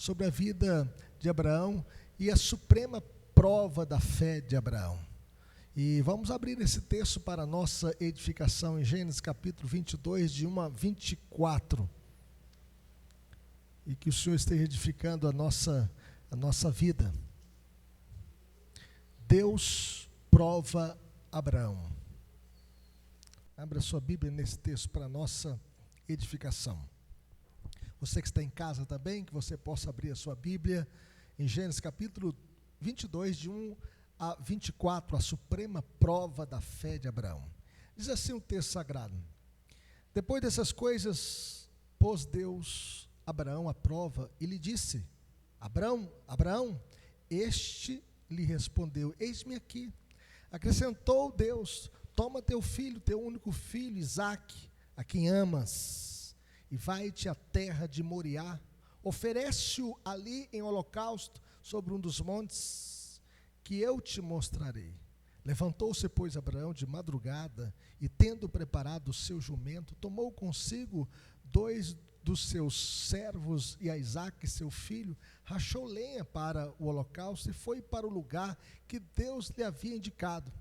sobre a vida de Abraão e a suprema prova da fé de Abraão. E vamos abrir esse texto para a nossa edificação em Gênesis capítulo 22, de 1 a 24. E que o Senhor esteja edificando a nossa vida. Deus prova Abraão. Abra sua Bíblia nesse texto para a nossa edificação. Você que está em casa também, que você possa abrir a sua Bíblia em Gênesis capítulo 22, de 1 a 24, a suprema prova da fé de Abraão. Diz assim o texto sagrado: depois dessas coisas, pôs Deus Abraão à prova e lhe disse: Abraão, Abraão. Este lhe respondeu: eis-me aqui. Acrescentou Deus: toma teu filho, teu único filho, Isaque, a quem amas, e vai-te à terra de Moriá, oferece-o ali em holocausto sobre um dos montes que eu te mostrarei. Levantou-se, pois, Abraão de madrugada, e tendo preparado o seu jumento, tomou consigo 2 dos seus servos e a Isaque, seu filho, rachou lenha para o holocausto e foi para o lugar que Deus lhe havia indicado.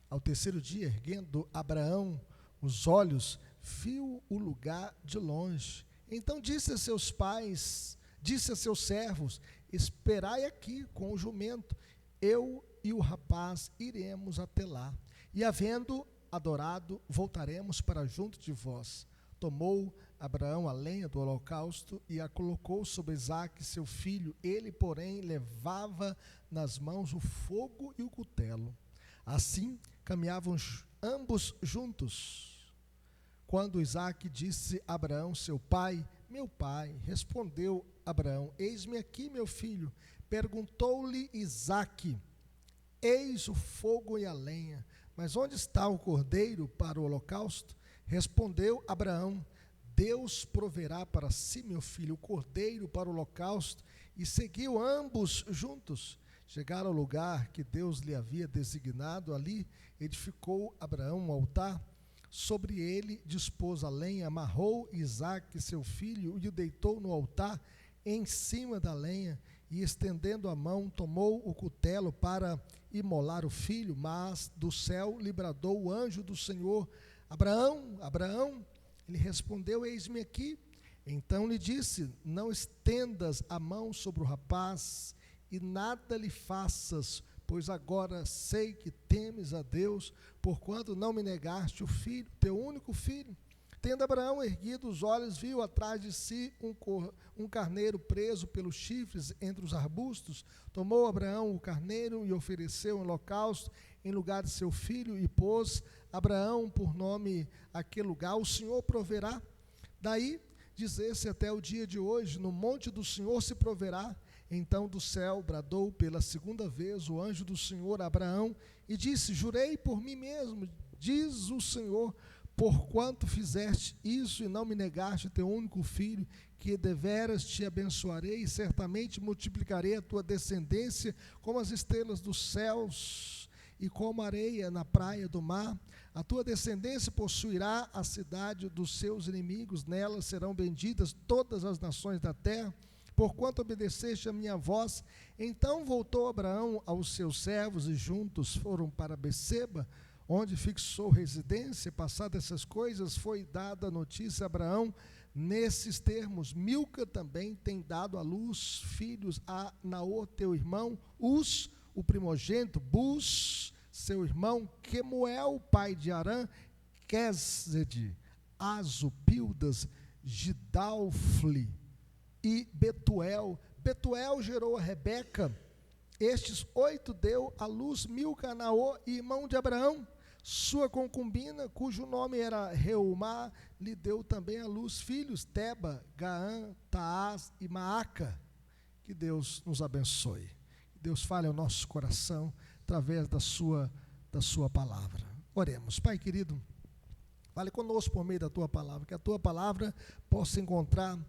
Ao terceiro dia, erguendo Abraão os olhos, viu o lugar de longe. Então disse a seus pais, disse a seus servos: esperai aqui com o jumento, eu e o rapaz iremos até lá, e havendo adorado, voltaremos para junto de vós. Tomou Abraão a lenha do holocausto e a colocou sobre Isaque, seu filho. Ele, porém, levava nas mãos o fogo e o cutelo. Assim caminhavam ambos juntos. Quando Isaque disse a Abraão, seu pai: meu pai. Respondeu Abraão: eis-me aqui, meu filho. Perguntou-lhe Isaque: eis o fogo e a lenha, mas onde está o cordeiro para o holocausto? Respondeu Abraão: Deus proverá para si, meu filho, o cordeiro para o holocausto. E seguiu ambos juntos. Chegaram ao lugar que Deus lhe havia designado. Ali edificou Abraão um altar. Sobre ele dispôs a lenha, amarrou Isaque, seu filho, e o deitou no altar em cima da lenha. E estendendo a mão, tomou o cutelo para imolar o filho. Mas do céu lhe bradou o anjo do Senhor: Abraão, Abraão. Ele respondeu: eis-me aqui. Então lhe disse: não estendas a mão sobre o rapaz e nada lhe faças, pois agora sei que temes a Deus, porquanto não me negaste o filho, teu único filho. Tendo Abraão erguido os olhos, viu atrás de si um carneiro preso pelos chifres entre os arbustos. Tomou Abraão o carneiro e ofereceu um holocausto em lugar de seu filho, e pôs Abraão por nome aquele lugar: o Senhor proverá. Daí dizer-se até o dia de hoje: no monte do Senhor se proverá. Então do céu bradou pela segunda vez o anjo do Senhor a Abraão e disse: jurei por mim mesmo, diz o Senhor, porquanto fizeste isso e não me negaste teu único filho, que deveras te abençoarei e certamente multiplicarei a tua descendência como as estrelas dos céus e como a areia na praia do mar. A tua descendência possuirá a cidade dos seus inimigos, nela serão benditas todas as nações da terra, porquanto obedeceste a minha voz. Então voltou Abraão aos seus servos e juntos foram para Beceba, onde fixou residência. Passadas essas coisas, foi dada a notícia a Abraão nesses termos: Milca também tem dado à luz filhos a Naor, teu irmão, Uz, o primogênito, Buz, seu irmão, Quemuel, pai de Arã, Quezede, Azo, Pildas, Gidalfli e Betuel. Betuel gerou a Rebeca. Estes 8 deu à luz Milca, Naor, irmão de Abraão. Sua concubina, cujo nome era Reumá, lhe deu também à luz filhos: Teba, Gaã, Taás e Maaca. Que Deus nos abençoe. Que Deus fale ao nosso coração através da sua palavra. Oremos. Pai querido, fale conosco por meio da tua palavra, que a tua palavra possa encontrar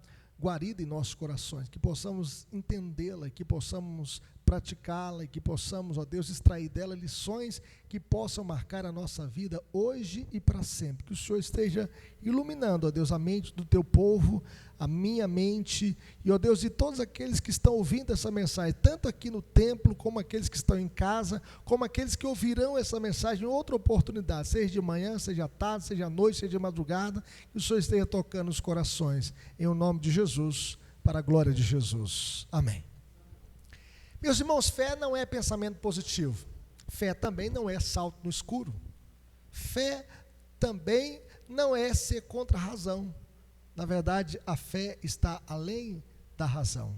guarida em nossos corações, que possamos entendê-la, que possamos praticá-la e que possamos, ó Deus, extrair dela lições que possam marcar a nossa vida hoje e para sempre. Que o Senhor esteja iluminando, ó Deus, a mente do teu povo, a minha mente, e, ó Deus, de todos aqueles que estão ouvindo essa mensagem, tanto aqui no templo, como aqueles que estão em casa, como aqueles que ouvirão essa mensagem em outra oportunidade, seja de manhã, seja à tarde, seja à noite, seja de madrugada, que o Senhor esteja tocando os corações, em o nome de Jesus, para a glória de Jesus. Amém. Meus irmãos, fé não é pensamento positivo. Fé também não é salto no escuro. Fé também não é ser contra a razão. Na verdade, a fé está além da razão.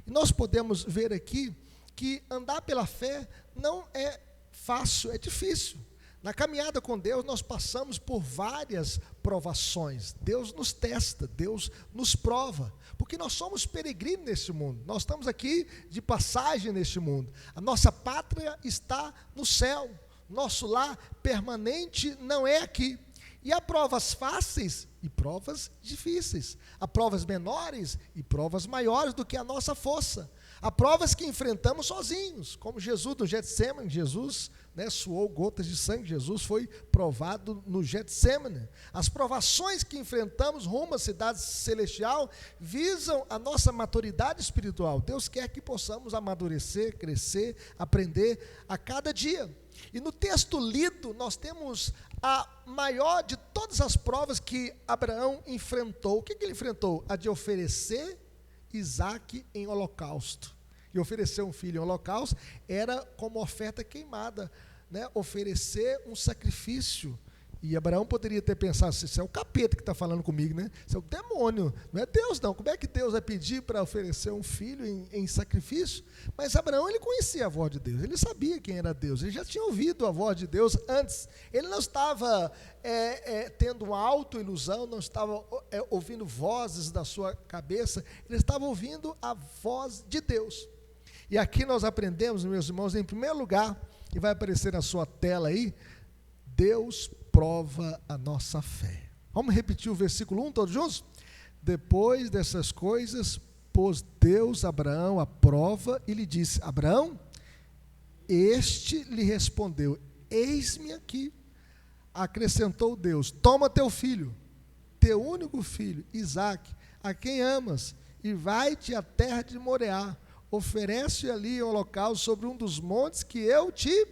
E nós podemos ver aqui que andar pela fé não é fácil, é difícil. Na caminhada com Deus, nós passamos por várias provações. Deus nos testa, Deus nos prova, porque nós somos peregrinos neste mundo. Nós estamos aqui de passagem neste mundo. A nossa pátria está no céu. Nosso lar permanente não é aqui. E há provas fáceis e provas difíceis. Há provas menores e provas maiores do que a nossa força. Há provas que enfrentamos sozinhos, como Jesus no Getsemane. Jesus suou gotas de sangue, Jesus foi provado no Getsemane. As provações que enfrentamos rumo à cidade celestial visam a nossa maturidade espiritual. Deus quer que possamos amadurecer, crescer, aprender a cada dia. E no texto lido, nós temos a maior de todas as provas que Abraão enfrentou. O que ele enfrentou? A de oferecer Isaque em holocausto. E oferecer um filho em holocausto era como oferta queimada, oferecer um sacrifício. E Abraão poderia ter pensado assim: isso é o capeta que está falando comigo, isso é o demônio, não é Deus não. Como é que Deus vai pedir para oferecer um filho em sacrifício? Mas Abraão, ele conhecia a voz de Deus, ele sabia quem era Deus, ele já tinha ouvido a voz de Deus antes. Ele não estava tendo uma autoilusão, não estava ouvindo vozes da sua cabeça, ele estava ouvindo a voz de Deus. E aqui nós aprendemos, meus irmãos, em primeiro lugar, e vai aparecer na sua tela aí, Deus prova a nossa fé. Vamos repetir o versículo 1 todos juntos? Depois dessas coisas, pôs Deus Abraão à prova e lhe disse: Abraão, este lhe respondeu: eis-me aqui. Acrescentou Deus: toma teu filho, teu único filho, Isaque, a quem amas, e vai-te à terra de Moriá. Oferece ali um holocausto sobre um dos montes que eu te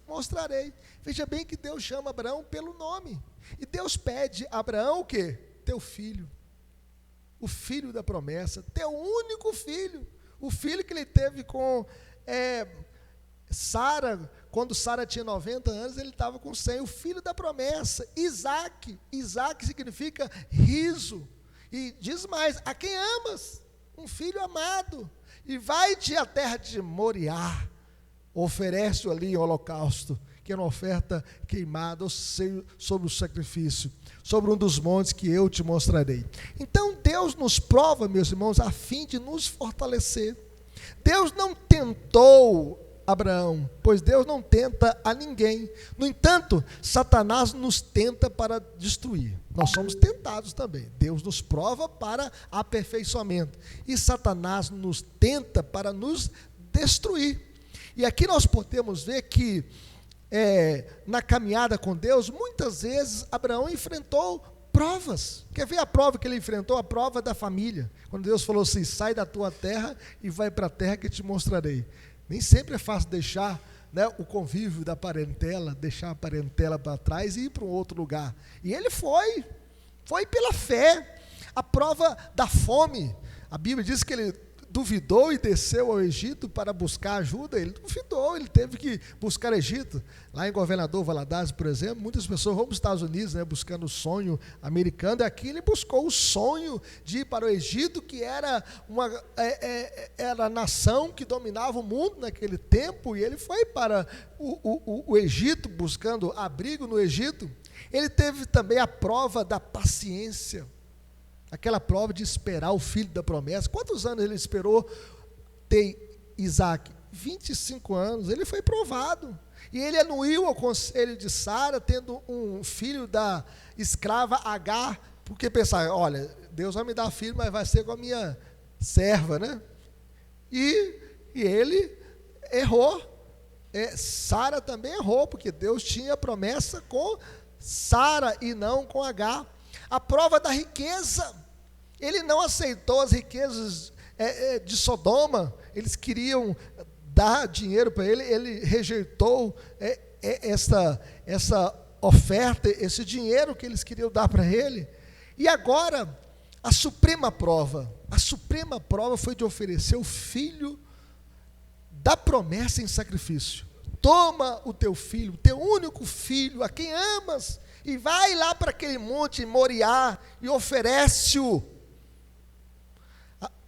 mostrarei. Veja bem que Deus chama Abraão pelo nome. E Deus pede a Abraão o quê? Teu filho. O filho da promessa. Teu único filho. O filho que ele teve com Sara. Quando Sara tinha 90 anos, ele estava com 100. O filho da promessa. Isaque. Isaque significa riso. E diz mais: a quem amas? Um filho amado. E vai-te à terra de Moriá. Oferece ali o holocausto, que é uma oferta queimada, ou seja, sobre o sacrifício, sobre um dos montes que eu te mostrarei. Então Deus nos prova, meus irmãos, a fim de nos fortalecer. Deus não tentou Abraão, pois Deus não tenta a ninguém. No entanto, Satanás nos tenta para destruir. Nós somos tentados também. Deus nos prova para aperfeiçoamento. E Satanás nos tenta para nos destruir. E aqui nós podemos ver que na caminhada com Deus, muitas vezes Abraão enfrentou provas. Quer ver a prova que ele enfrentou? A prova da família. Quando Deus falou assim: sai da tua terra e vai para a terra que te mostrarei. Nem sempre é fácil deixar o convívio da parentela, deixar a parentela para trás e ir para um outro lugar. E ele foi pela fé. A prova da fome. A Bíblia diz que ele duvidou e desceu ao Egito para buscar ajuda. Ele duvidou, ele teve que buscar Egito. Lá em Governador Valadares, por exemplo, muitas pessoas vão para os Estados Unidos, buscando o sonho americano. E aqui ele buscou o sonho de ir para o Egito, que era a nação que dominava o mundo naquele tempo. E ele foi para o Egito, buscando abrigo no Egito. Ele teve também a prova da paciência. Aquela prova de esperar o filho da promessa. Quantos anos ele esperou ter Isaque? 25 anos. Ele foi provado. E ele anuiu ao conselho de Sara, tendo um filho da escrava Agar, porque pensava: olha, Deus vai me dar filho, mas vai ser com a minha serva, E ele errou. Sara também errou, porque Deus tinha promessa com Sara e não com Agar. A prova da riqueza, ele não aceitou as riquezas de Sodoma, eles queriam dar dinheiro para ele, ele rejeitou essa oferta, esse dinheiro que eles queriam dar para ele. E agora, a suprema prova foi de oferecer o filho da promessa em sacrifício. Toma o teu filho, o teu único filho, a quem amas, e vai lá para aquele monte Moriá e oferece-o.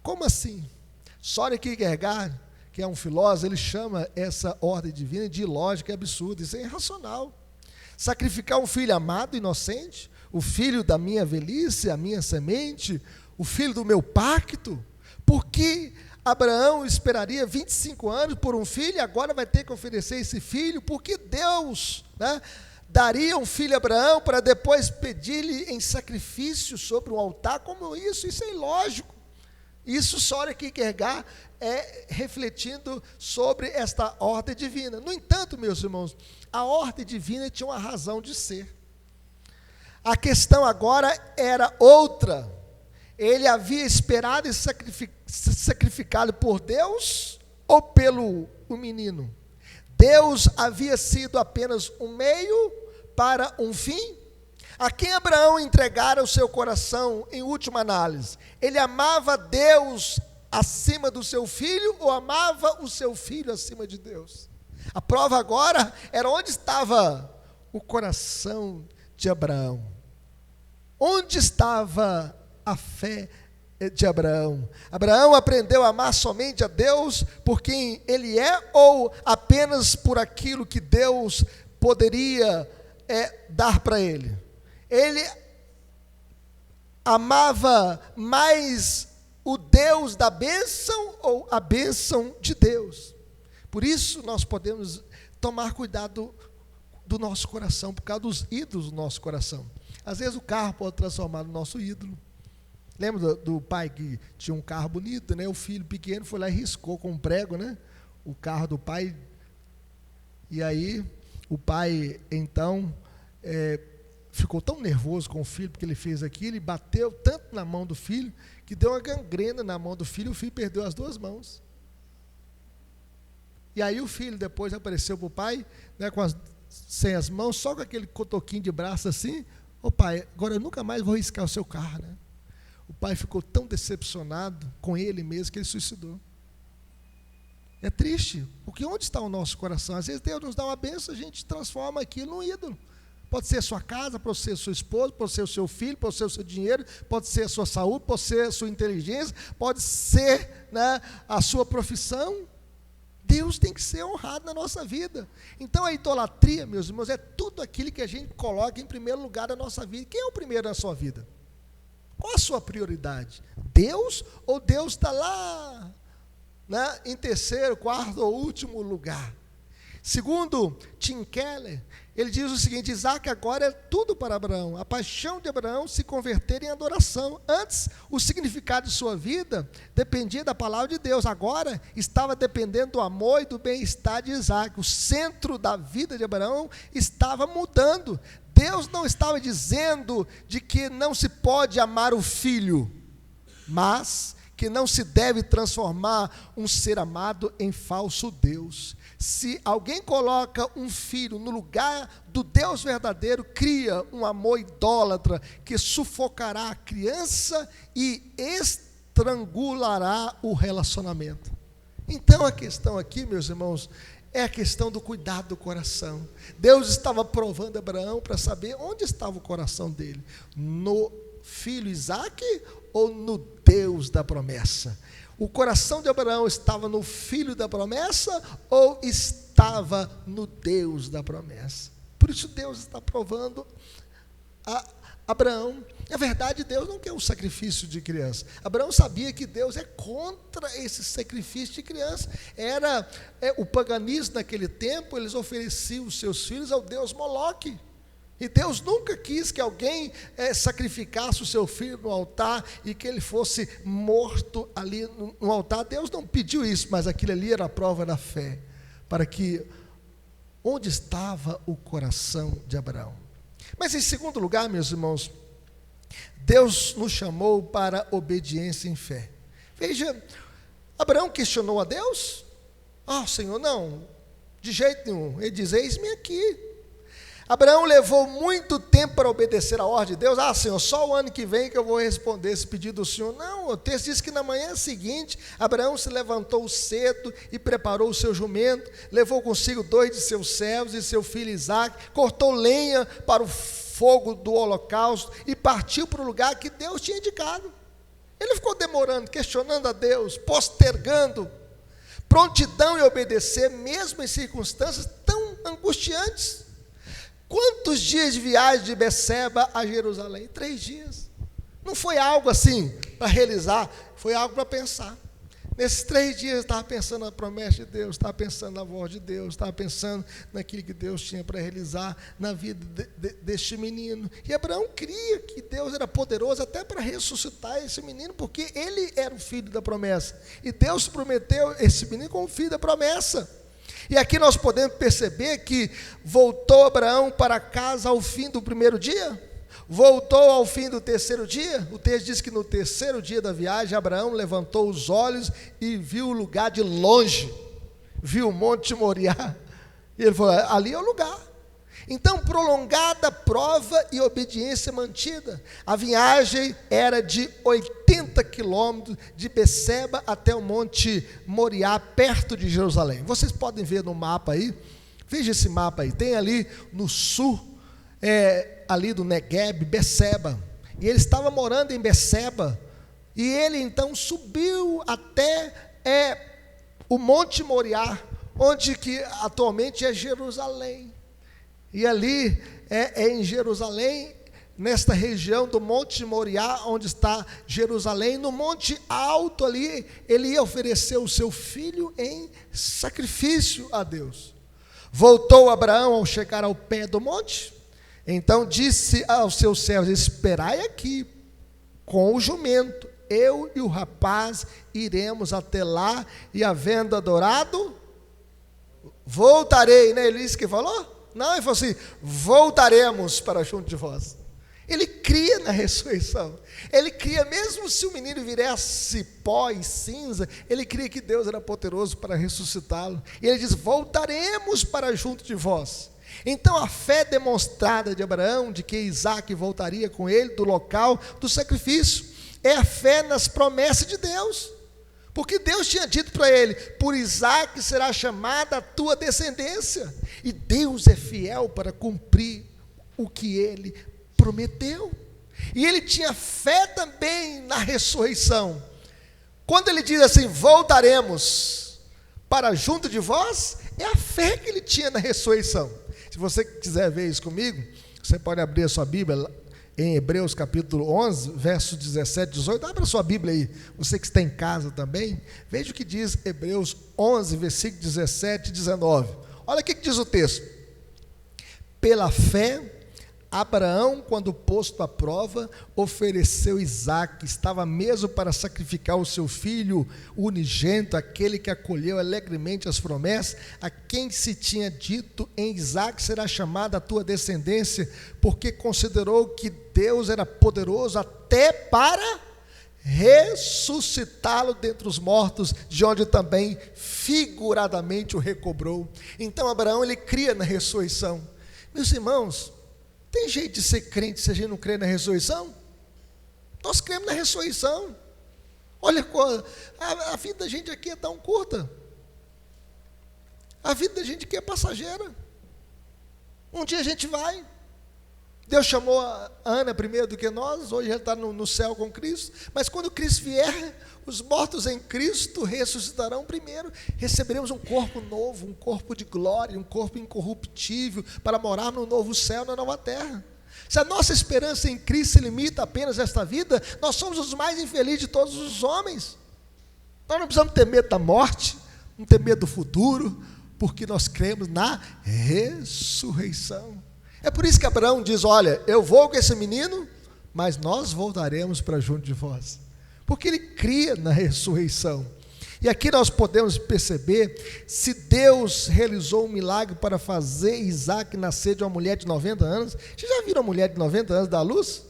Como assim? Soren Kierkegaard, que é um filósofo, ele chama essa ordem divina de ilógica e absurda. Isso é irracional. Sacrificar um filho amado, inocente, o filho da minha velhice, a minha semente, o filho do meu pacto. Por que Abraão esperaria 25 anos por um filho e agora vai ter que oferecer esse filho? Porque Deus, daria um filho a Abraão para depois pedir-lhe em sacrifício sobre um altar? Como isso? Isso é ilógico. Isso Soren Kierkegaard refletindo sobre esta ordem divina. No entanto, meus irmãos, a ordem divina tinha uma razão de ser. A questão agora era outra. Ele havia esperado e sacrificado por Deus ou pelo menino? Deus havia sido apenas um meio para um fim? A quem Abraão entregara o seu coração em última análise? Ele amava Deus acima do seu filho ou amava o seu filho acima de Deus? A prova agora era onde estava o coração de Abraão. Onde estava a fé de Abraão? Abraão aprendeu a amar somente a Deus por quem Ele é ou apenas por aquilo que Deus poderia dar para ele? Ele amava mais o Deus da bênção ou a bênção de Deus? Por isso nós podemos tomar cuidado do nosso coração, por causa dos ídolos do nosso coração. Às vezes o carro pode transformar no nosso ídolo. Lembra do pai que tinha um carro bonito, né? O filho pequeno foi lá e riscou com um prego, né? O carro do pai. E aí o pai então ficou tão nervoso com o filho porque ele fez aquilo, e bateu tanto na mão do filho que deu uma gangrena na mão do filho, e o filho perdeu as duas mãos. E aí o filho depois apareceu para o pai, né, sem as mãos, só com aquele cotoquinho de braço assim. Ô pai, agora eu nunca mais vou riscar o seu carro, né? O pai ficou tão decepcionado com ele mesmo que ele suicidou. É triste, porque onde está o nosso coração? Às vezes Deus nos dá uma bênção, a gente transforma aquilo num ídolo. Pode ser a sua casa, pode ser a sua esposa, pode ser o seu filho, pode ser o seu dinheiro, pode ser a sua saúde, pode ser a sua inteligência, pode ser, né, a sua profissão. Deus tem que ser honrado na nossa vida. Então a idolatria, meus irmãos, é tudo aquilo que a gente coloca em primeiro lugar na nossa vida. Quem é o primeiro na sua vida? Qual a sua prioridade? Deus, ou Deus está lá, né, em terceiro, quarto ou último lugar? Segundo Tim Keller, ele diz o seguinte: Isaac agora é tudo para Abraão. A paixão de Abraão se converter em adoração. Antes, o significado de sua vida dependia da palavra de Deus. Agora, estava dependendo do amor e do bem-estar de Isaac. O centro da vida de Abraão estava mudando. Deus não estava dizendo de que não se pode amar o filho, mas que não se deve transformar um ser amado em falso Deus. Se alguém coloca um filho no lugar do Deus verdadeiro, cria um amor idólatra que sufocará a criança e estrangulará o relacionamento. Então a questão aqui, meus irmãos, é a questão do cuidado do coração. Deus estava provando Abraão para saber onde estava o coração dele: no filho Isaque ou no Deus da promessa? O coração de Abraão estava no filho da promessa ou estava no Deus da promessa? Por isso Deus está provando a Abraão. Na verdade, Deus não quer um sacrifício de criança. Abraão sabia que Deus é contra esse sacrifício de criança. Era o paganismo naquele tempo, eles ofereciam os seus filhos ao deus Moloque. E Deus nunca quis que alguém sacrificasse o seu filho no altar e que ele fosse morto ali no altar. Deus não pediu isso, mas aquilo ali era a prova da fé, para que onde estava o coração de Abraão. Mas em segundo lugar, meus irmãos, Deus nos chamou para obediência em fé. Veja, Abraão questionou a Deus? Senhor, não, de jeito nenhum. Ele diz, eis-me aqui. Abraão levou muito tempo para obedecer a ordem de Deus. Senhor, só o ano que vem que eu vou responder esse pedido do Senhor. Não, o texto diz que na manhã seguinte, Abraão se levantou cedo e preparou o seu jumento, levou consigo 2 de seus servos e seu filho Isaque, cortou lenha para o fogo do holocausto e partiu para o lugar que Deus tinha indicado. Ele ficou demorando, questionando a Deus, postergando, prontidão em obedecer, mesmo em circunstâncias tão angustiantes. Quantos dias de viagem de Beceba a Jerusalém? 3 dias. Não foi algo assim para realizar, foi algo para pensar. Nesses 3 dias eu estava pensando na promessa de Deus, estava pensando na voz de Deus, estava pensando naquilo que Deus tinha para realizar na vida deste menino. E Abraão cria que Deus era poderoso até para ressuscitar esse menino, porque ele era o filho da promessa. E Deus prometeu esse menino como filho da promessa. E aqui nós podemos perceber que voltou Abraão para casa ao fim do primeiro dia, voltou ao fim do terceiro dia. O texto diz que no terceiro dia da viagem, Abraão levantou os olhos e viu o lugar de longe, viu o Monte Moriá, e ele falou, ali é o lugar. Então, prolongada prova e obediência mantida. A viagem era de 80 quilômetros de Beceba até o Monte Moriá, perto de Jerusalém. Vocês podem ver no mapa aí, veja esse mapa aí, tem ali no sul, ali do Negueb, Beceba. E ele estava morando em Beceba, e ele então subiu até o Monte Moriá, onde que atualmente é Jerusalém. E ali em Jerusalém, nesta região do Monte Moriá, onde está Jerusalém, no monte alto ali, ele ia oferecer o seu filho em sacrifício a Deus. Voltou Abraão ao chegar ao pé do monte, então disse aos seus servos, esperai aqui com o jumento, eu e o rapaz iremos até lá, e havendo adorado, voltarei, né? Ele disse que falou? Não, ele falou assim, voltaremos para junto de vós. Ele cria na ressurreição, ele cria, mesmo se o menino viesse pó e cinza, ele cria que Deus era poderoso para ressuscitá-lo, e ele diz, voltaremos para junto de vós. Então a fé demonstrada de Abraão, de que Isaque voltaria com ele do local do sacrifício, é a fé nas promessas de Deus, porque Deus tinha dito para ele, por Isaque será chamada a tua descendência, e Deus é fiel para cumprir o que ele prometeu. E ele tinha fé também na ressurreição. Quando ele diz assim, voltaremos para junto de vós, é a fé que ele tinha na ressurreição. Se você quiser ver isso comigo, você pode abrir a sua Bíblia em Hebreus capítulo 11, versos 17 e 18, abra sua Bíblia aí, você que está em casa também, veja o que diz Hebreus 11, versículo 17 e 19, olha o que diz o texto, pela fé, Abraão, quando posto à prova, ofereceu Isaque, estava mesmo para sacrificar o seu filho unigênito, aquele que acolheu alegremente as promessas, a quem se tinha dito, em Isaque será chamada a tua descendência, porque considerou que Deus era poderoso até para ressuscitá-lo dentre os mortos, de onde também figuradamente o recobrou. Então Abraão, ele cria na ressurreição. Meus irmãos, tem jeito de ser crente se a gente não crê na ressurreição? Nós cremos na ressurreição. Olha, a vida da gente aqui é tão curta. A vida da gente aqui é passageira. Um dia a gente vai. Deus chamou a Ana primeiro do que nós, hoje ela está no céu com Cristo, mas quando Cristo vier, os mortos em Cristo ressuscitarão primeiro, receberemos um corpo novo, um corpo de glória, um corpo incorruptível, para morar no novo céu, na nova terra. Se a nossa esperança em Cristo se limita apenas a esta vida, nós somos os mais infelizes de todos os homens. Nós não precisamos ter medo da morte, não ter medo do futuro, porque nós cremos na ressurreição. É por isso que Abraão diz: olha, eu vou com esse menino, mas nós voltaremos para junto de vós. Porque ele cria na ressurreição. E aqui nós podemos perceber, se Deus realizou um milagre para fazer Isaac nascer de uma mulher de 90 anos, vocês já viram uma mulher de 90 anos dar luz?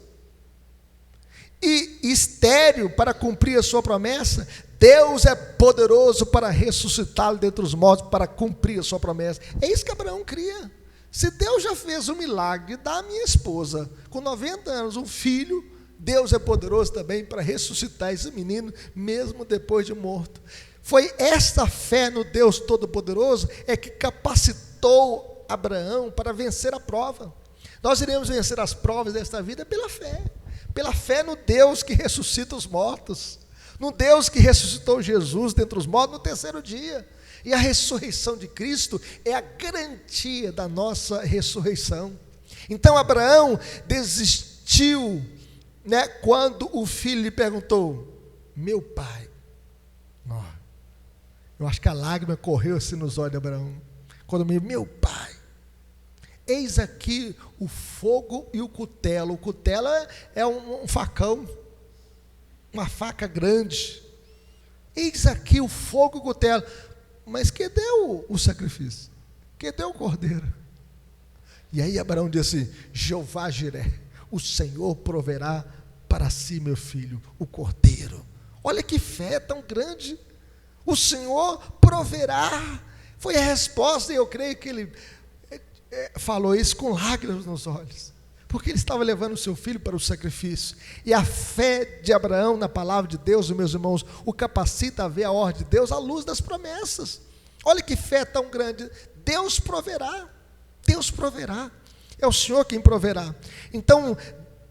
E estéril para cumprir a sua promessa, Deus é poderoso para ressuscitá-lo dentre os mortos, para cumprir a sua promessa. É isso que Abraão cria. Se Deus já fez o milagre de dar à minha esposa, com 90 anos, um filho, Deus é poderoso também para ressuscitar esse menino, mesmo depois de morto. Foi esta fé no Deus Todo-Poderoso é que capacitou Abraão para vencer a prova. Nós iremos vencer as provas desta vida pela fé no Deus que ressuscita os mortos, no Deus que ressuscitou Jesus dentre os mortos no terceiro dia. E a ressurreição de Cristo é a garantia da nossa ressurreição. Então Abraão desistiu, quando o filho lhe perguntou: meu pai. Eu acho que a lágrima correu assim nos olhos de Abraão, quando meu pai, eis aqui o fogo e o cutelo. O cutelo é um facão, uma faca grande. Eis aqui o fogo e o cutelo. Mas que deu o sacrifício? Que deu o cordeiro? E aí Abraão disse assim: Jeová Jiré, o Senhor proverá para si, meu filho, o cordeiro. Olha que fé tão grande. O Senhor proverá. Foi a resposta, e eu creio que ele falou isso com lágrimas nos olhos, porque ele estava levando o seu filho para o sacrifício. E a fé de Abraão na palavra de Deus, meus irmãos, o capacita a ver a ordem de Deus à luz das promessas. Olha que fé tão grande. Deus proverá. Deus proverá. É o Senhor quem proverá. Então,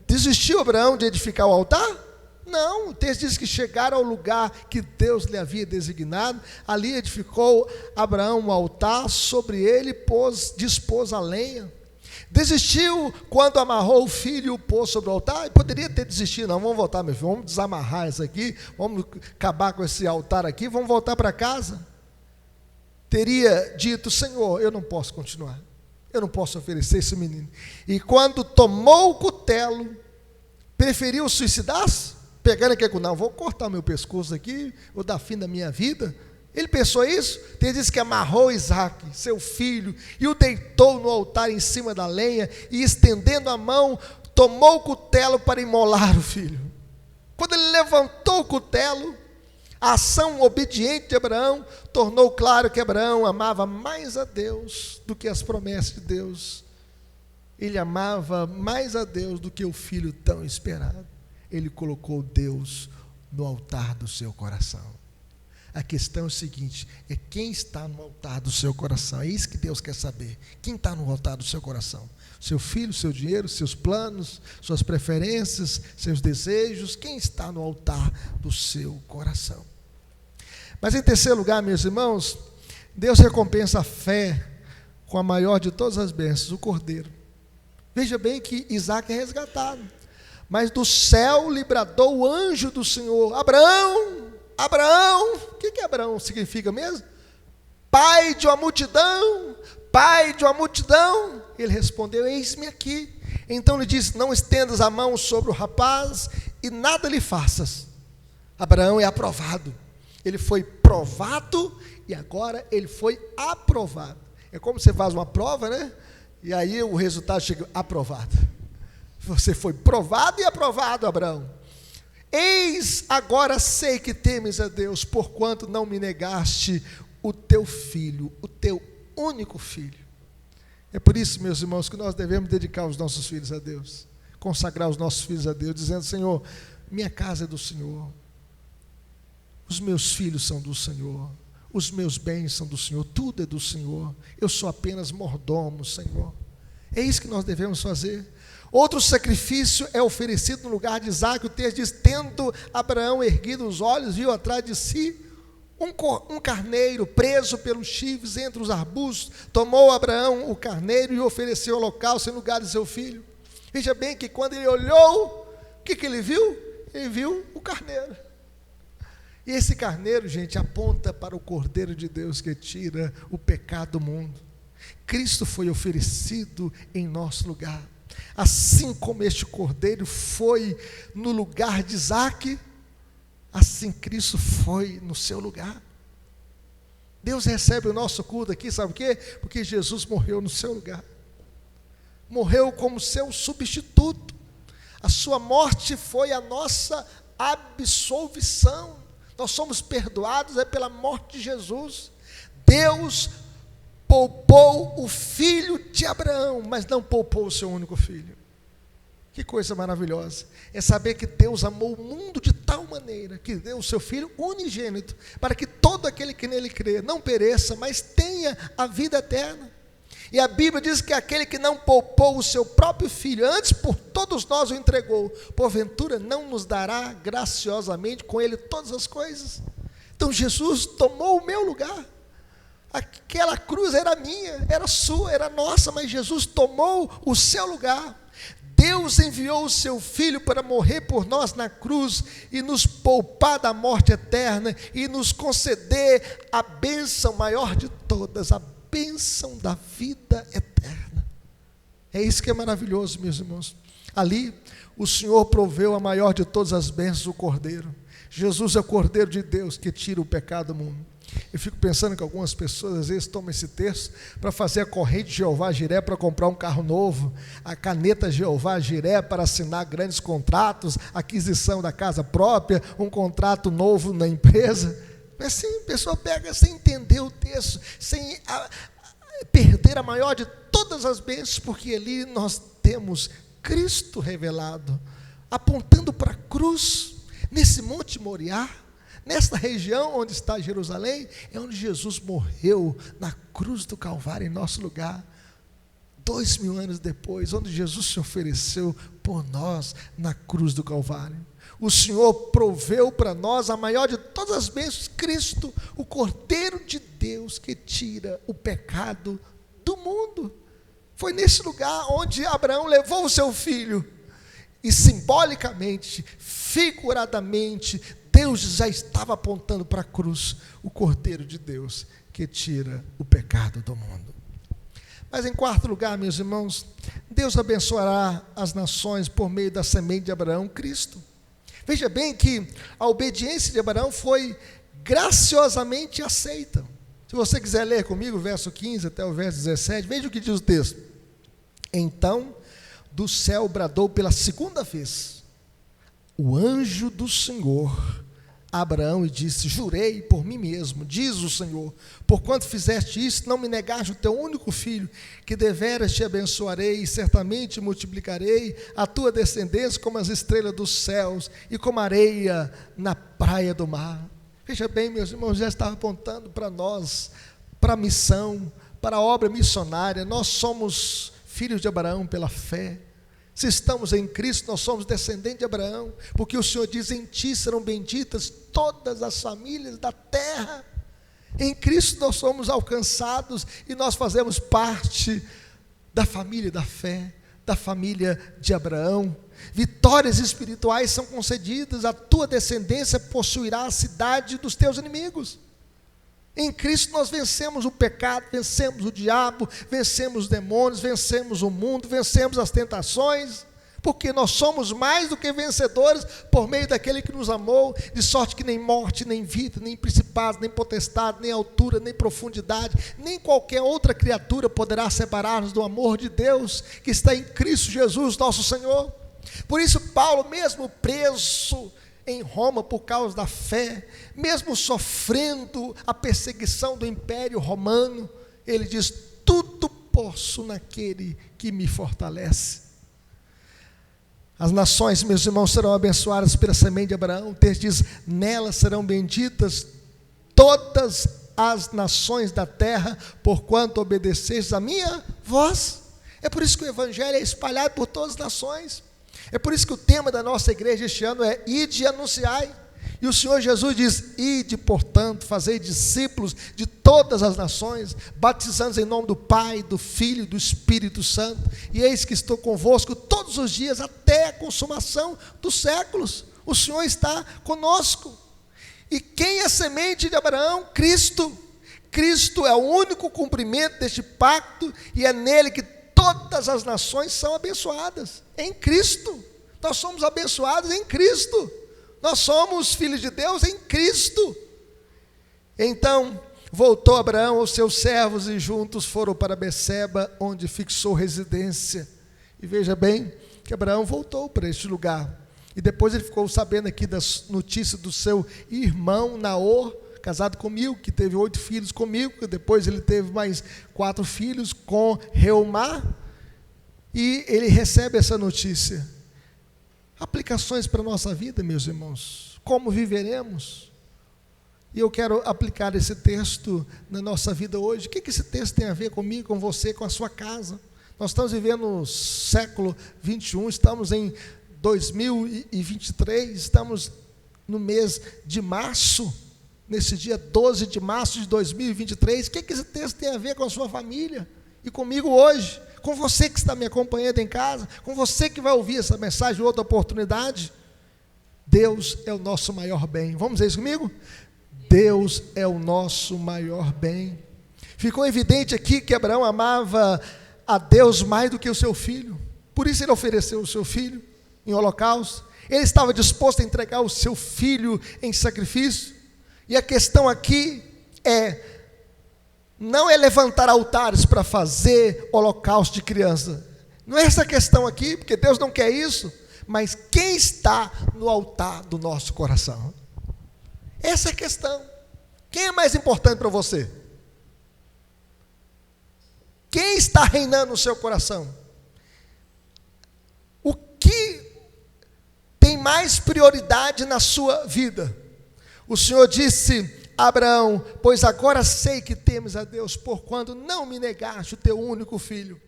desistiu Abraão de edificar o altar? Não, o texto diz que chegaram ao lugar que Deus lhe havia designado. Ali edificou Abraão um altar, sobre ele dispôs a lenha. Desistiu quando amarrou o filho e o pôs sobre o altar? E poderia ter desistido. Não, vamos voltar, meu filho, vamos desamarrar isso aqui, vamos acabar com esse altar aqui, vamos voltar para casa. Teria dito: Senhor, eu não posso continuar, eu não posso oferecer esse menino. E quando tomou o cutelo, preferiu suicidar-se? Pegando aqui, não, vou cortar o meu pescoço aqui, vou dar fim da minha vida. Ele pensou isso? Ele diz que amarrou Isaac, seu filho, e o deitou no altar em cima da lenha, e estendendo a mão, tomou o cutelo para imolar o filho. Quando ele levantou o cutelo, a ação obediente de Abraão tornou claro que Abraão amava mais a Deus do que as promessas de Deus. Ele amava mais a Deus do que o filho tão esperado. Ele colocou Deus no altar do seu coração. A questão é o seguinte: é quem está no altar do seu coração. É isso que Deus quer saber. Quem está no altar do seu coração? Seu filho, seu dinheiro, seus planos, suas preferências, seus desejos. Quem está no altar do seu coração? Mas em terceiro lugar, meus irmãos, Deus recompensa a fé com a maior de todas as bênçãos, o cordeiro. Veja bem que Isaac é resgatado, mas do céu lhe bradou o anjo do Senhor: Abraão, Abraão. O que Abraão significa mesmo? Pai de uma multidão, pai de uma multidão. Ele respondeu: eis-me aqui. Então lhe disse: não estendas a mão sobre o rapaz e nada lhe faças. Abraão é aprovado. Ele foi provado e agora ele foi aprovado. É como você faz uma prova, né? E aí o resultado chega: aprovado. Você foi provado e aprovado, Abraão. Eis, agora sei que temes a Deus, porquanto não me negaste o teu filho, o teu único filho. É por isso, meus irmãos, que nós devemos dedicar os nossos filhos a Deus, consagrar os nossos filhos a Deus, dizendo: Senhor, minha casa é do Senhor, os meus filhos são do Senhor, os meus bens são do Senhor, tudo é do Senhor, eu sou apenas mordomo, Senhor. É isso que nós devemos fazer. Outro sacrifício é oferecido no lugar de Isaac. O texto diz: tendo Abraão erguido os olhos, viu atrás de si um carneiro preso pelos chifres entre os arbustos. Tomou Abraão o carneiro e ofereceu holocausto em lugar de seu filho. Veja bem que quando ele olhou, o que ele viu? Ele viu o carneiro. E esse carneiro, gente, aponta para o Cordeiro de Deus que tira o pecado do mundo. Cristo foi oferecido em nosso lugar. Assim como este cordeiro foi no lugar de Isaque, assim Cristo foi no seu lugar. Deus recebe o nosso culto aqui, sabe por quê? Porque Jesus morreu no seu lugar. Morreu como seu substituto. A sua morte foi a nossa absolvição. Nós somos perdoados pela morte de Jesus. Deus poupou o filho de Abraão, mas não poupou o seu único filho. Que coisa maravilhosa é saber que Deus amou o mundo de tal maneira que deu o seu Filho unigênito, para que todo aquele que nele crê não pereça, mas tenha a vida eterna. E a Bíblia diz que aquele que não poupou o seu próprio Filho, antes por todos nós o entregou, porventura não nos dará graciosamente com ele todas as coisas? Então Jesus tomou o meu lugar. Aquela cruz era minha, era sua, era nossa, mas Jesus tomou o seu lugar. Deus enviou o seu Filho para morrer por nós na cruz e nos poupar da morte eterna e nos conceder a bênção maior de todas, a bênção da vida eterna. É isso que é maravilhoso, meus irmãos. Ali, o Senhor proveu a maior de todas as bênçãos, o Cordeiro. Jesus é o Cordeiro de Deus que tira o pecado do mundo. Eu fico pensando que algumas pessoas às vezes tomam esse texto para fazer a corrente de Jeová Jiré para comprar um carro novo, a caneta Jeová Jiré para assinar grandes contratos, aquisição da casa própria, um contrato novo na empresa. Mas assim, a pessoa pega sem entender o texto, sem perder a maior de todas as bênçãos, porque ali nós temos Cristo revelado, apontando para a cruz, nesse Monte Moriá. Nesta região onde está Jerusalém, é onde Jesus morreu na cruz do Calvário em nosso lugar. 2000 anos depois, onde Jesus se ofereceu por nós na cruz do Calvário. O Senhor proveu para nós a maior de todas as bênçãos, Cristo, o Cordeiro de Deus que tira o pecado do mundo. Foi nesse lugar onde Abraão levou o seu filho e simbolicamente, figuradamente, Deus já estava apontando para a cruz, o Cordeiro de Deus que tira o pecado do mundo. Mas em quarto lugar, meus irmãos, Deus abençoará as nações por meio da semente de Abraão, Cristo. Veja bem que a obediência de Abraão foi graciosamente aceita. Se você quiser ler comigo o verso 15 até o verso 17, veja o que diz o texto. Então, do céu bradou pela segunda vez o anjo do Senhor a Abraão e disse: jurei por mim mesmo, diz o Senhor, porquanto fizeste isso, não me negaste o teu único filho, que deveras te abençoarei e certamente multiplicarei a tua descendência como as estrelas dos céus e como a areia na praia do mar. Veja bem, meus irmãos, já estava apontando para nós, para a missão, para a obra missionária. Nós somos filhos de Abraão pela fé. Se estamos em Cristo, nós somos descendentes de Abraão, porque o Senhor diz: em ti serão benditas todas as famílias da terra. Em Cristo nós somos alcançados e nós fazemos parte da família da fé, da família de Abraão. Vitórias espirituais são concedidas, a tua descendência possuirá a cidade dos teus inimigos. Em Cristo nós vencemos o pecado, vencemos o diabo, vencemos os demônios, vencemos o mundo, vencemos as tentações, porque nós somos mais do que vencedores por meio daquele que nos amou, de sorte que nem morte, nem vida, nem principado, nem potestade, nem altura, nem profundidade, nem qualquer outra criatura poderá separar-nos do amor de Deus que está em Cristo Jesus, nosso Senhor. Por isso Paulo, mesmo preso em Roma por causa da fé, mesmo sofrendo a perseguição do Império Romano, ele diz: tudo posso naquele que me fortalece. As nações, meus irmãos, serão abençoadas pela semente de Abraão. O texto diz: nelas serão benditas todas as nações da terra, porquanto obedecestes a minha voz. É por isso que o Evangelho é espalhado por todas as nações. É por isso que o tema da nossa igreja este ano é ide e anunciai. E o Senhor Jesus diz: ide, portanto, fazei discípulos de todas as nações, batizando-os em nome do Pai, do Filho e do Espírito Santo. E eis que estou convosco todos os dias, até a consumação dos séculos. O Senhor está conosco. E quem é a semente de Abraão? Cristo. Cristo é o único cumprimento deste pacto e é nele que todas as nações são abençoadas. Em Cristo. Nós somos abençoados em Cristo. Nós somos filhos de Deus em Cristo. Então, voltou Abraão aos seus servos e juntos foram para Beceba, onde fixou residência. E veja bem que Abraão voltou para este lugar. E depois ele ficou sabendo aqui das notícias do seu irmão Naor, casado comigo, que teve 8 filhos comigo. Depois ele teve mais 4 filhos com Reumá. E ele recebe essa notícia. Aplicações para a nossa vida, meus irmãos. Como viveremos? E eu quero aplicar esse texto na nossa vida hoje. O que esse texto tem a ver comigo, com você, com a sua casa? Nós estamos vivendo no século 21, estamos em 2023, estamos no mês de março, nesse dia 12 de março de 2023. O que esse texto tem a ver com a sua família e comigo hoje? Com você que está me acompanhando em casa, com você que vai ouvir essa mensagem, outra oportunidade. Deus é o nosso maior bem. Vamos dizer isso comigo? Deus é o nosso maior bem. Ficou evidente aqui que Abraão amava a Deus mais do que o seu filho. Por isso ele ofereceu o seu filho em holocausto. Ele estava disposto a entregar o seu filho em sacrifício. E a questão aqui não é levantar altares para fazer holocausto de criança. Não é essa a questão aqui, porque Deus não quer isso. Mas quem está no altar do nosso coração? Essa é a questão. Quem é mais importante para você? Quem está reinando no seu coração? O que tem mais prioridade na sua vida? O Senhor disse a Abraão: pois agora sei que temes a Deus, porquanto não me negaste o teu único filho.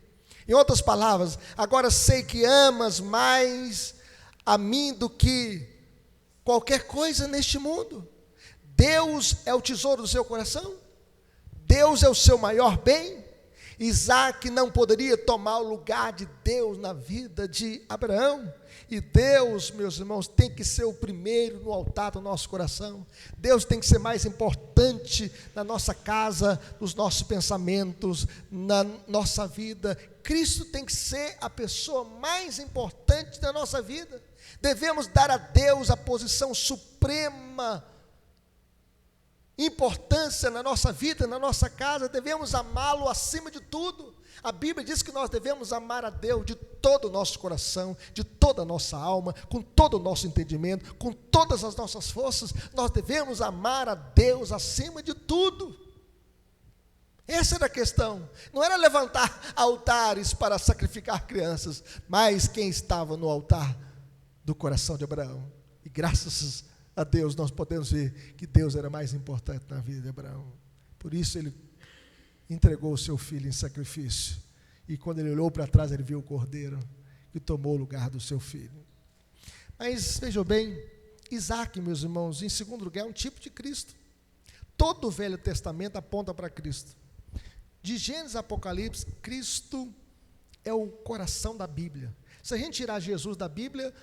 Em outras palavras, agora sei que amas mais a mim do que qualquer coisa neste mundo. Deus é o tesouro do seu coração? Deus é o seu maior bem? Isaac não poderia tomar o lugar de Deus na vida de Abraão. E Deus, meus irmãos, tem que ser o primeiro no altar do nosso coração. Deus tem que ser mais importante na nossa casa, nos nossos pensamentos, na nossa vida. Cristo tem que ser a pessoa mais importante da nossa vida. Devemos dar a Deus a posição suprema, importância na nossa vida, na nossa casa. Devemos amá-lo acima de tudo. A Bíblia diz que nós devemos amar a Deus de todo o nosso coração, de toda a nossa alma, com todo o nosso entendimento, com todas as nossas forças. Nós devemos amar a Deus acima de tudo. Essa era a questão. Não era levantar altares para sacrificar crianças, mas quem estava no altar do coração de Abraão. E graças a Deus nós podemos ver que Deus era mais importante na vida de Abraão. Por isso ele entregou o seu filho em sacrifício. E quando ele olhou para trás, ele viu o cordeiro que tomou o lugar do seu filho. Mas vejam bem, Isaac, meus irmãos, em segundo lugar, é um tipo de Cristo. Todo o Velho Testamento aponta para Cristo. De Gênesis a Apocalipse, Cristo é o coração da Bíblia. Se a gente tirar Jesus da Bíblia,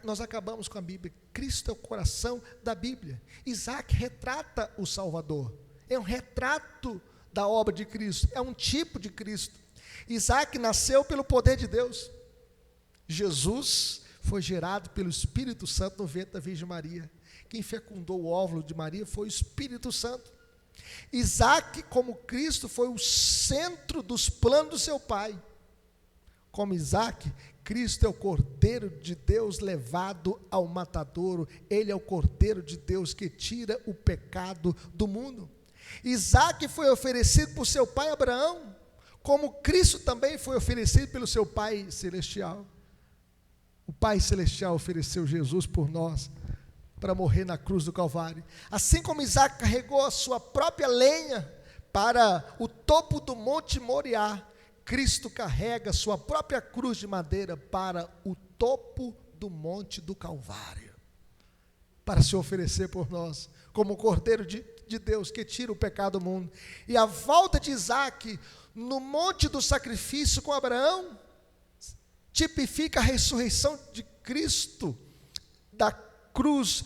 nós acabamos com a Bíblia. Cristo é o coração da Bíblia. Isaac retrata o Salvador. É um retrato da obra de Cristo. É um tipo de Cristo. Isaac nasceu pelo poder de Deus. Jesus foi gerado pelo Espírito Santo no ventre da Virgem Maria. Quem fecundou o óvulo de Maria foi o Espírito Santo. Isaac, como Cristo, foi o centro dos planos do seu pai. Como Isaac, Cristo é o Cordeiro de Deus levado ao matadouro. Ele é o Cordeiro de Deus que tira o pecado do mundo. Isaac foi oferecido por seu pai Abraão, como Cristo também foi oferecido pelo seu Pai Celestial. O Pai Celestial ofereceu Jesus por nós, para morrer na cruz do Calvário. Assim como Isaac carregou a sua própria lenha para o topo do Monte Moriá, Cristo carrega a sua própria cruz de madeira para o topo do Monte do Calvário, para se oferecer por nós, como o Cordeiro de Deus que tira o pecado do mundo. E a volta de Isaac no monte do sacrifício com Abraão tipifica a ressurreição de Cristo da cruz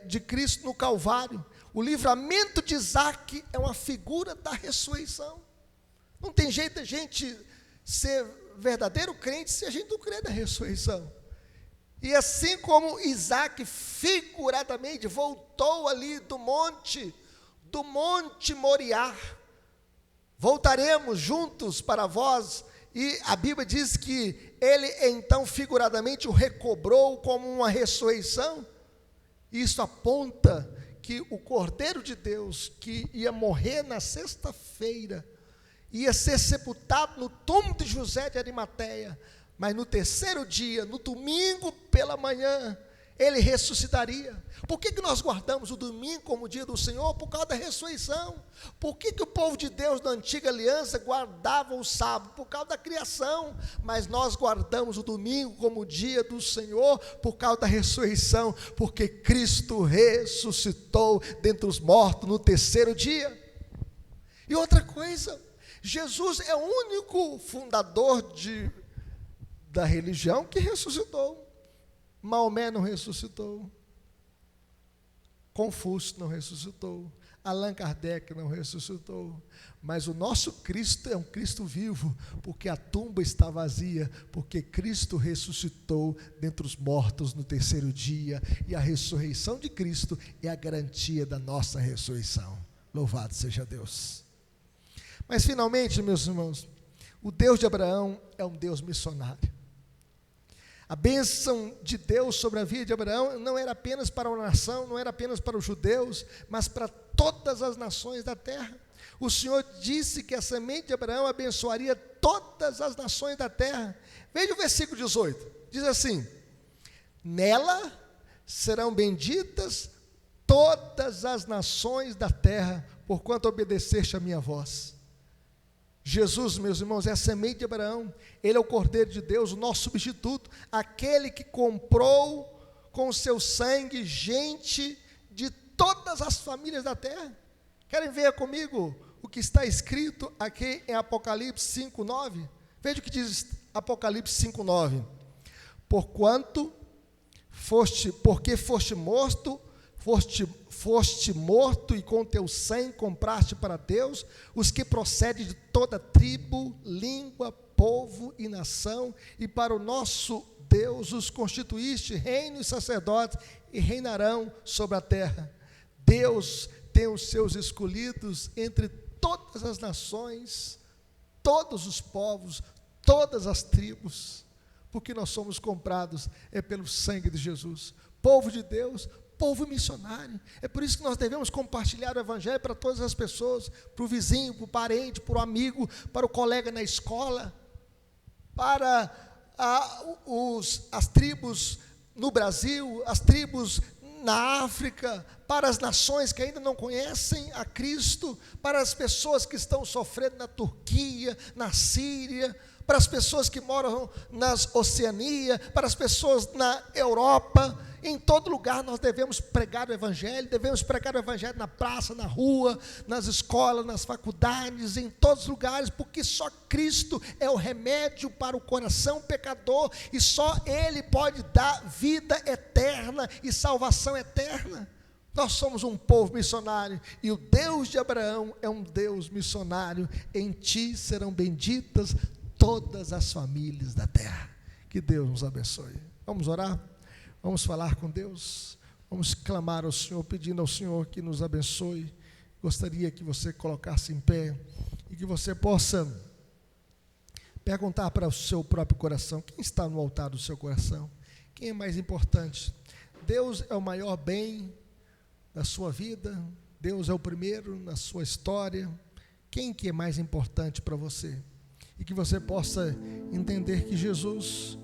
de Cristo no Calvário. O livramento de Isaac é uma figura da ressurreição. Não tem jeito a gente ser verdadeiro crente se a gente não crê na ressurreição. E assim como Isaac figuradamente voltou ali do monte Moriá, voltaremos juntos para vós, e a Bíblia diz que ele então figuradamente o recobrou como uma ressurreição. Isso aponta que o Cordeiro de Deus, que ia morrer na sexta-feira, ia ser sepultado no túmulo de José de Arimateia, mas no terceiro dia, no domingo pela manhã, ele ressuscitaria. Por que nós guardamos o domingo como dia do Senhor? Por causa da ressurreição. Por que o povo de Deus da antiga aliança guardava o sábado? Por causa da criação. Mas nós guardamos o domingo como dia do Senhor por causa da ressurreição, porque Cristo ressuscitou dentre os mortos no terceiro dia. E outra coisa, Jesus é o único fundador da religião que ressuscitou. Maomé não ressuscitou, Confúcio não ressuscitou, Allan Kardec não ressuscitou, mas o nosso Cristo é um Cristo vivo, porque a tumba está vazia, porque Cristo ressuscitou dentre os mortos no terceiro dia, e a ressurreição de Cristo é a garantia da nossa ressurreição. Louvado seja Deus. Mas finalmente, meus irmãos, o Deus de Abraão é um Deus missionário. A bênção de Deus sobre a vida de Abraão não era apenas para uma nação, não era apenas para os judeus, mas para todas as nações da terra. O Senhor disse que a semente de Abraão abençoaria todas as nações da terra. Veja o versículo 18, diz assim: nela serão benditas todas as nações da terra, porquanto obedeceste a minha voz. Jesus, meus irmãos, é a semente de Abraão. Ele é o Cordeiro de Deus, o nosso substituto, aquele que comprou com o seu sangue gente de todas as famílias da terra. Querem ver comigo o que está escrito aqui em Apocalipse 5:9? Veja o que diz Apocalipse 5:9. Porque foste morto e com teu sangue compraste para Deus os que procedem de toda tribo, língua, povo e nação, e para o nosso Deus os constituíste reino e sacerdotes, e reinarão sobre a terra. Deus tem os seus escolhidos entre todas as nações, todos os povos, todas as tribos, porque nós somos comprados pelo sangue de Jesus. Povo de Deus, povo missionário. É por isso que nós devemos compartilhar o evangelho para todas as pessoas, para o vizinho, para o parente, para o amigo, para o colega na escola, para as tribos no Brasil, as tribos na África, para as nações que ainda não conhecem a Cristo, para as pessoas que estão sofrendo na Turquia, na Síria, para as pessoas que moram nas Oceania, para as pessoas na Europa. Em todo lugar nós devemos pregar o evangelho na praça, na rua, nas escolas, nas faculdades, em todos os lugares, porque só Cristo é o remédio para o coração pecador, e só Ele pode dar vida eterna e salvação eterna. Nós somos um povo missionário, e o Deus de Abraão é um Deus missionário. Em ti serão benditas todas as famílias da terra. Que Deus nos abençoe. Vamos orar? Vamos falar com Deus, vamos clamar ao Senhor, pedindo ao Senhor que nos abençoe. Gostaria que você colocasse em pé e que você possa perguntar para o seu próprio coração: quem está no altar do seu coração? Quem é mais importante? Deus é o maior bem da sua vida? Deus é o primeiro na sua história? Quem que é mais importante para você? E que você possa entender que Jesus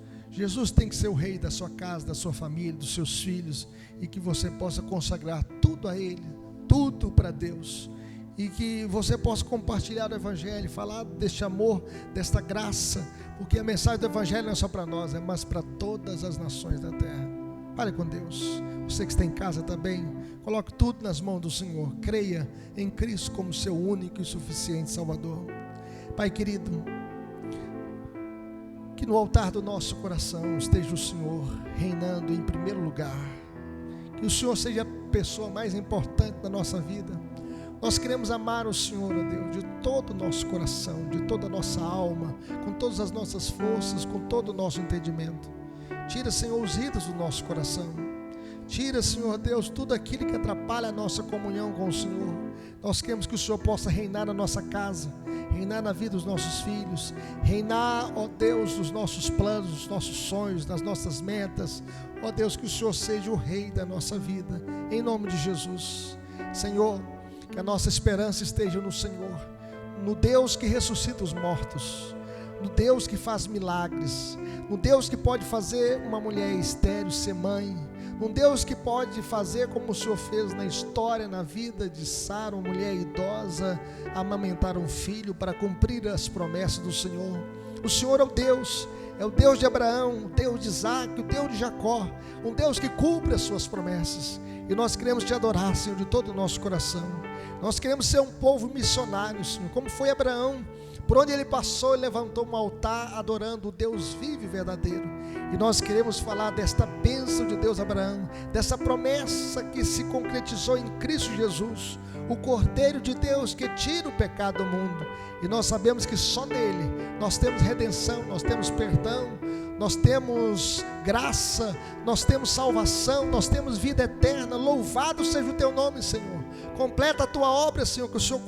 tem que ser o rei da sua casa, da sua família, dos seus filhos, e que você possa consagrar tudo a Ele, tudo para Deus, e que você possa compartilhar o evangelho, falar deste amor, desta graça, porque a mensagem do evangelho não é só para nós, é mais para todas as nações da terra. Fale com Deus. Você que está em casa também, coloque tudo nas mãos do Senhor, creia em Cristo como seu único e suficiente Salvador. Pai querido, que no altar do nosso coração esteja o Senhor reinando em primeiro lugar, que o Senhor seja pessoa mais importante da nossa vida. Nós queremos amar o Senhor, ó Deus, de todo o nosso coração, de toda a nossa alma, com todas as nossas forças, com todo o nosso entendimento. Tira, Senhor, os ídolos do nosso coração. Tira, Senhor Deus, tudo aquilo que atrapalha a nossa comunhão com o Senhor. Nós queremos que o Senhor possa reinar na nossa casa, reinar na vida dos nossos filhos, reinar, ó Deus, nos nossos planos, nos nossos sonhos, nas nossas metas. Ó Deus, que o Senhor seja o rei da nossa vida, em nome de Jesus. Senhor, que a nossa esperança esteja no Senhor, no Deus que ressuscita os mortos, no Deus que faz milagres, no Deus que pode fazer uma mulher estéril ser mãe, no Deus que pode fazer como o Senhor fez na história, na vida de Sara, uma mulher idosa, amamentar um filho para cumprir as promessas do Senhor. O Senhor é o Deus de Abraão, o Deus de Isaac, o Deus de Jacó, um Deus que cumpre as suas promessas. E nós queremos te adorar, Senhor, de todo o nosso coração. Nós queremos ser um povo missionário, Senhor, como foi Abraão. Por onde ele passou, ele levantou um altar adorando o Deus vivo e verdadeiro. E nós queremos falar desta bênção de Deus a Abraão, dessa promessa que se concretizou em Cristo Jesus, o Cordeiro de Deus que tira o pecado do mundo. E nós sabemos que só nele nós temos redenção, nós temos perdão, nós temos graça, nós temos salvação, nós temos vida eterna. Louvado seja o teu nome, Senhor. Completa a tua obra, Senhor, que o Senhor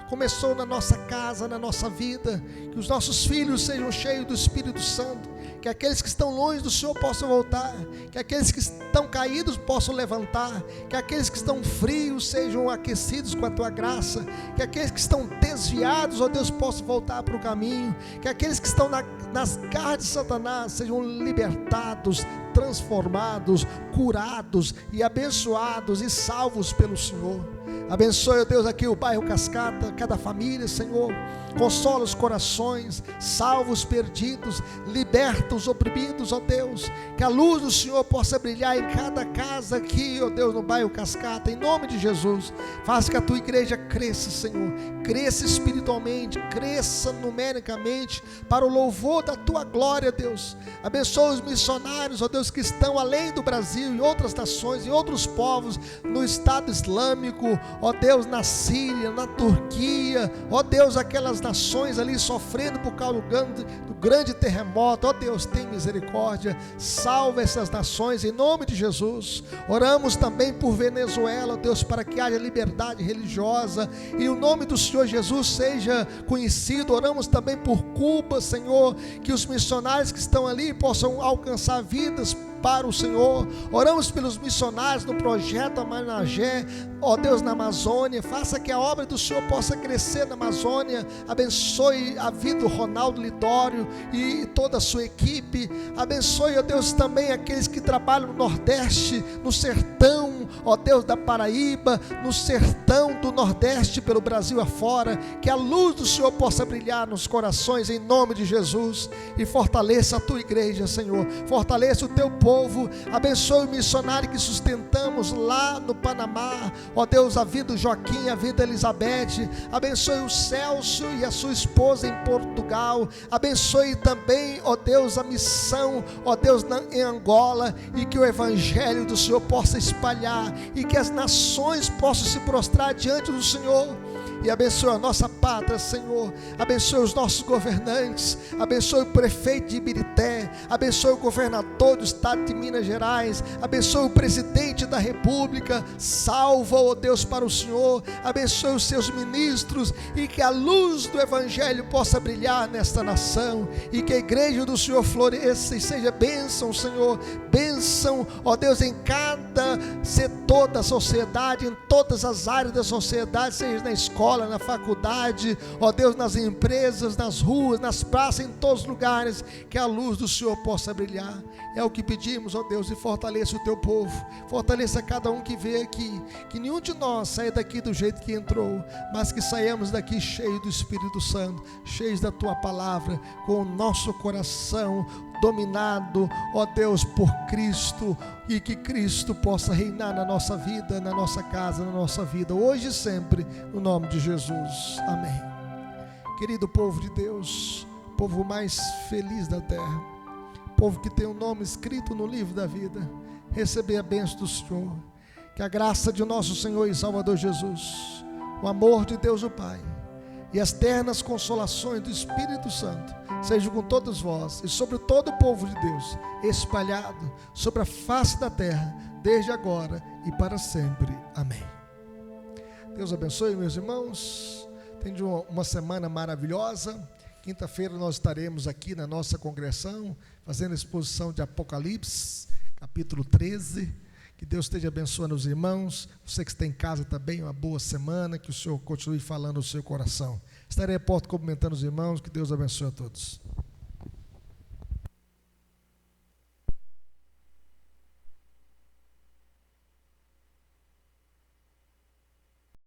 começou na nossa casa, na nossa vida. Que os nossos filhos sejam cheios do Espírito Santo, que aqueles que estão longe do Senhor possam voltar, que aqueles que estão caídos possam levantar, que aqueles que estão frios sejam aquecidos com a tua graça, que aqueles que estão desviados, ó Deus, possam voltar para o caminho, que aqueles que estão nas garras de Satanás sejam libertados, transformados, curados e abençoados e salvos pelo Senhor. Abençoe, ó Deus, aqui o bairro Cascata, cada família, Senhor. Consola os corações, salva os perdidos, liberta os oprimidos, ó Deus. Que a luz do Senhor possa brilhar em cada casa aqui, ó Deus, no bairro Cascata, em nome de Jesus. Faça que a tua igreja cresça, Senhor. Cresça espiritualmente, cresça numericamente, para o louvor da tua glória, Deus. Abençoa os missionários, ó Deus, que estão além do Brasil, em outras nações, em outros povos, no Estado Islâmico, ó Deus, na Síria, na Turquia, ó Deus, aquelas nações ali sofrendo por causa do grande terremoto. Ó Deus, tem misericórdia, salva essas nações em nome de Jesus. Oramos também por Venezuela, ó Deus, para que haja liberdade religiosa e o nome do Senhor Jesus seja conhecido. Oramos também por Cuba, Senhor, que os missionários que estão ali possam alcançar vidas para o Senhor. Oramos pelos missionários no projeto Amanagé, ó Deus, na Amazônia. Faça que a obra do Senhor possa crescer na Amazônia. Abençoe a vida do Ronaldo Lidório e toda a sua equipe. Abençoe, ó Deus, também aqueles que trabalham no Nordeste, no sertão, ó Deus, da Paraíba, no sertão do Nordeste, pelo Brasil afora. Que a luz do Senhor possa brilhar nos corações em nome de Jesus. E fortaleça a tua igreja, Senhor. Fortaleça o teu povo. Abençoe o missionário que sustentamos lá no Panamá, ó Deus, a vida do Joaquim, a vida da Elizabeth. Abençoe o Celso e a sua esposa em Portugal. Abençoe também, ó Deus, a missão, ó Deus, em Angola, e que o evangelho do Senhor possa espalhar e que as nações possam se prostrar diante do Senhor. E abençoe a nossa pátria, Senhor. Abençoe os nossos governantes. Abençoe o prefeito de Ibirité. Abençoe o governador do estado de Minas Gerais. Abençoe o presidente da república. Salva, ó Deus, para o Senhor. Abençoe os seus ministros. E que a luz do evangelho possa brilhar nesta nação. E que a igreja do Senhor floresça e seja bênção, Senhor. Bênção, ó Deus, em cada setor da sociedade, em todas as áreas da sociedade, seja na escola, na faculdade, ó Deus, nas empresas, nas ruas, nas praças, em todos os lugares, que a luz do Senhor possa brilhar. É o que pedimos, ó Deus, e fortaleça o teu povo, fortaleça cada um que veio aqui, que nenhum de nós saia daqui do jeito que entrou, mas que saiamos daqui cheios do Espírito Santo, cheios da tua palavra, com o nosso coração dominado, ó Deus, por Cristo, e que Cristo possa reinar na nossa vida, na nossa casa, na nossa vida, hoje e sempre, no nome de Jesus, amém. Querido povo de Deus, povo mais feliz da terra, povo que tem o nome escrito no livro da vida, receber a bênção do Senhor. Que a graça de nosso Senhor e Salvador Jesus, o amor de Deus o Pai e as ternas consolações do Espírito Santo sejam com todos vós e sobre todo o povo de Deus, espalhado sobre a face da terra, desde agora e para sempre. Amém. Deus abençoe, meus irmãos. Tenham uma semana maravilhosa. Quinta-feira nós estaremos aqui na nossa congregação fazendo a exposição de Apocalipse, capítulo 13. Que Deus esteja abençoando os irmãos. Você que está em casa também, uma boa semana. Que o Senhor continue falando no seu coração. Estarei a porta cumprimentando os irmãos. Que Deus abençoe a todos.